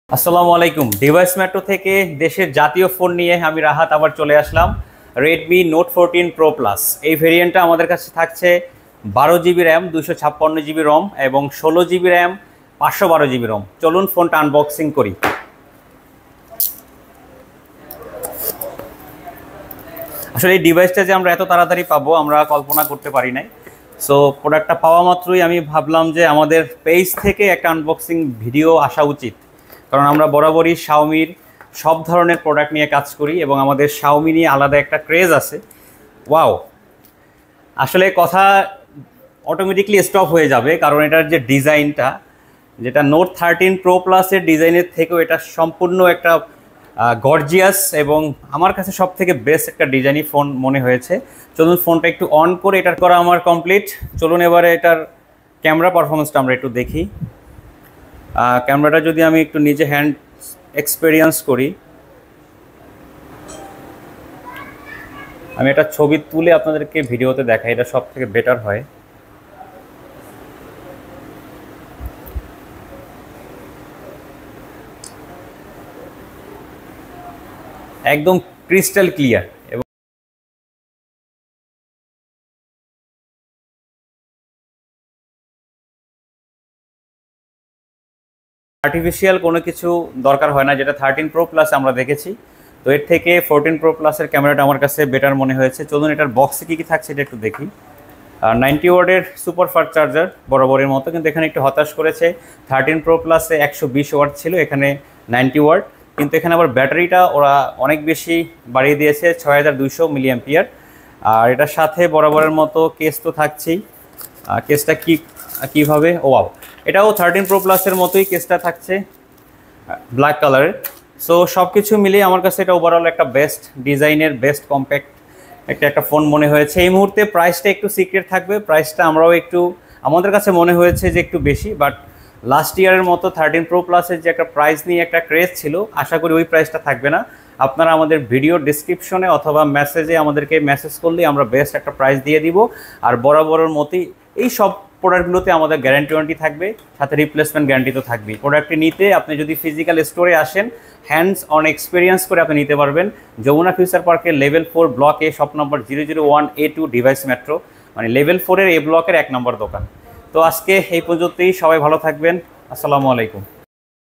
আসসালামু আলাইকুম। Device metro থেকে দেশের জাতীয় ফোন নিয়ে আমি রাহাত আবার চলে আসলাম। রেডমি নোট 14 প্রো প্লাস এই ভেরিয়েন্টটা আমাদের কাছে থাকছে 12 জিবি র্যাম, 256 জিবি রম এবং 16 জিবি র্যাম, 512 জিবি রম। চলুন ফোনটা আনবক্সিং করি। আসলে এই ডিভাইসটা যে আমরা এত তাড়াতাড়ি পাবো আমরা কল্পনা করতে পারি নাই। সো প্রোডাক্টটা পাওয়া মাত্রই আমি ভাবলাম যে আমাদের পেজ থেকে একটা আনবক্সিং ভিডিও আসা উচিত, কারণ আমরা বরাবরই শাওমির সব ধরনের প্রোডাক্ট নিয়ে কাজ করি এবং আমাদের শাওমি নিয়ে আলাদা একটা ক্রেজ আছে। ওয়াও, আসলে কথা অটোমেটিকলি স্টপ হয়ে যাবে, কারণ এটার যে ডিজাইনটা, যেটা নোট 13 প্রো প্লাসের ডিজাইনের থেকেও এটা সম্পূর্ণ একটা গর্জিয়াস এবং আমার কাছে সব থেকে বেস্ট একটা ডিজাইনই ফোন মনে হয়েছে। চলুন ফোনটা একটু অন করে, এটার করা আমার কমপ্লিট। চলুন এবারে এটার ক্যামেরা পারফরমেন্সটা আমরা একটু দেখি। ক্যামেরাটা যদি আমি একটু নিজে হ্যান্ড এক্সপেরিয়েন্স করি, আমি একটা ছবি তুলে আপনাদেরকে ভিডিওতে দেখাই, এটা সব থেকে বেটার হয়। একদম ক্রিস্টাল ক্লিয়ার এবং আর্টিফিশিয়াল কোনো কিছু দরকার হয় না, যেটা 13 প্রো প্লাস আমরা দেখেছি। তো এর থেকে 14 প্রো প্লাসের ক্যামেরাটা আমার কাছে বেটার মনে হয়েছে। চলুন এটার বক্সে কী কী থাকছে এটা একটু দেখি। 90 ওয়াটের সুপার ফাস্ট চার্জার বরাবরের মতো, কিন্তু এখানে একটু হতাশ করেছে। 13 প্রো প্লাসে 120 ওয়াট ছিল, এখানে 90 ওয়াট। কিন্তু এখানে আবার ব্যাটারিটা ওরা অনেক বেশি বাড়িয়ে দিয়েছে, 6200 মিলিঅ্যাম্পিয়ার। আর এটার সাথে বরাবরের মতো কেস তো থাকছেই। কেসটা কীভাবে, ওয়াও, এটাও 13 প্রো প্লাসের মতোই কেসটা থাকছে, ব্ল্যাক কালারের। সো সব কিছু মিলিয়ে আমার কাছে এটা ওভারঅল একটা বেস্ট ডিজাইনের, বেস্ট কম্প্যাক্ট একটা ফোন মনে হয়েছে। এই মুহূর্তে প্রাইসটা একটু সিক্রেট থাকবে। প্রাইসটা আমরাও একটু, আমাদের কাছে মনে হয়েছে যে একটু বেশি, বাট লাস্ট ইয়ারের মতো 13 প্রো প্লাসের যে একটা প্রাইস নিয়ে একটা ক্রেজ ছিল, আশা করি ওই প্রাইসটা থাকবে না। আপনারা আমাদের ভিডিও ডিসক্রিপশনে অথবা মেসেজে আমাদেরকে মেসেজ করলে আমরা বেস্ট একটা প্রাইস দিয়ে দিব। আর বরাবরের মতোই এই সব প্রোডাক্টগুলোতে আমাদের গ্যারান্টি ওয়ারেন্টি থাকবে, সাথে রিপ্লেসমেন্ট গ্যারান্টি তো থাকবেই। প্রোডাক্টটি নিতে আপনি যদি ফিজিক্যাল স্টোরে আসেন, হ্যান্ডস অন এক্সপিরিয়েন্স করে আপনি নিতে পারবেন। যমুনা ফিউচার পার্কের লেভেল 4 ব্লক এ, shop number 001A2, device metro, মানে লেভেল 4-এর এ ব্লকের 1 নম্বর দোকান। তো আজকে এই পর্যন্তই, সবাই ভালো থাকবেন। আসসালামু আলাইকুম।